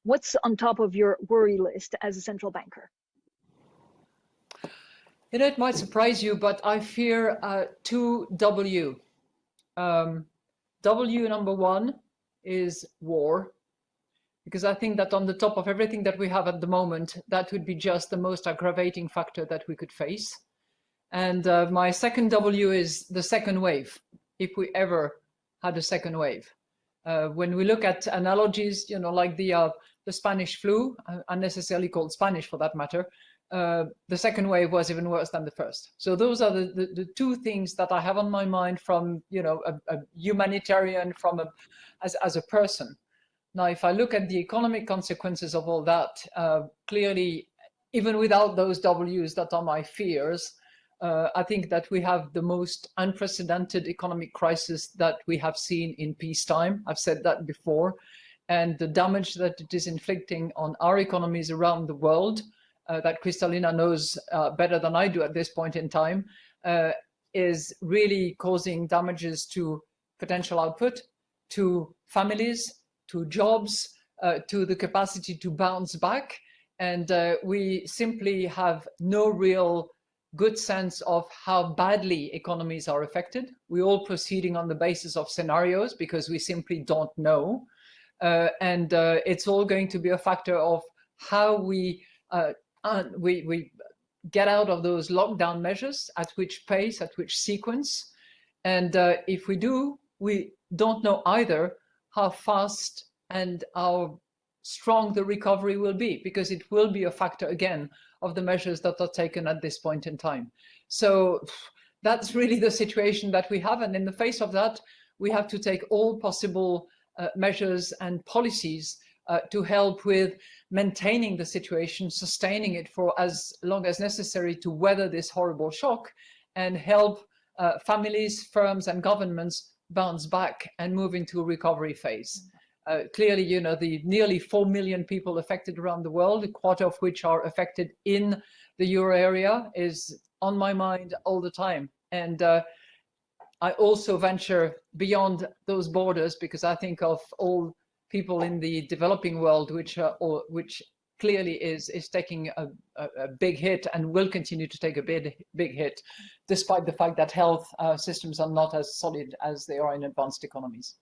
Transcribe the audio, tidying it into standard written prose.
What's on top of your worry list as a central banker? You know, it might surprise you, but I fear two W. W number one is war, because I think that on the top of everything that we have at the moment, that would be just the most aggravating factor that we could face. And my second W is the second wave, if we ever had a second wave. When we look at analogies, you know, like the Spanish flu, unnecessarily called Spanish for that matter, the second wave was even worse than the first. So those are the two things that I have on my mind from, you know, a humanitarian, as a person. Now, if I look at the economic consequences of all that, clearly, even without those W's that are my fears, I think that we have the most unprecedented economic crisis that we have seen in peacetime. I've said that before. And the damage that it is inflicting on our economies around the world, that Kristalina knows better than I do at this point in time, is really causing damages to potential output, to families, to jobs, to the capacity to bounce back. And we simply have no real good sense of how badly economies are affected. We're all proceeding on the basis of scenarios because we simply don't know. And it's all going to be a factor of how we get out of those lockdown measures, at which pace, at which sequence. And if we do, we don't know either how fast and how strong the recovery will be, because it will be a factor again of the measures that are taken at this point in time. So that's really the situation that we have. And in the face of that, we have to take all possible measures and policies to help with maintaining the situation, sustaining it for as long as necessary to weather this horrible shock, and help families, firms, and governments bounce back and move into a recovery phase. Clearly, you know, the nearly 4 million people affected around the world, a quarter of which are affected in the euro area, is on my mind all the time. And I also venture beyond those borders, because I think of all people in the developing world, which clearly is taking a big hit and will continue to take a big hit, despite the fact that health systems are not as solid as they are in advanced economies.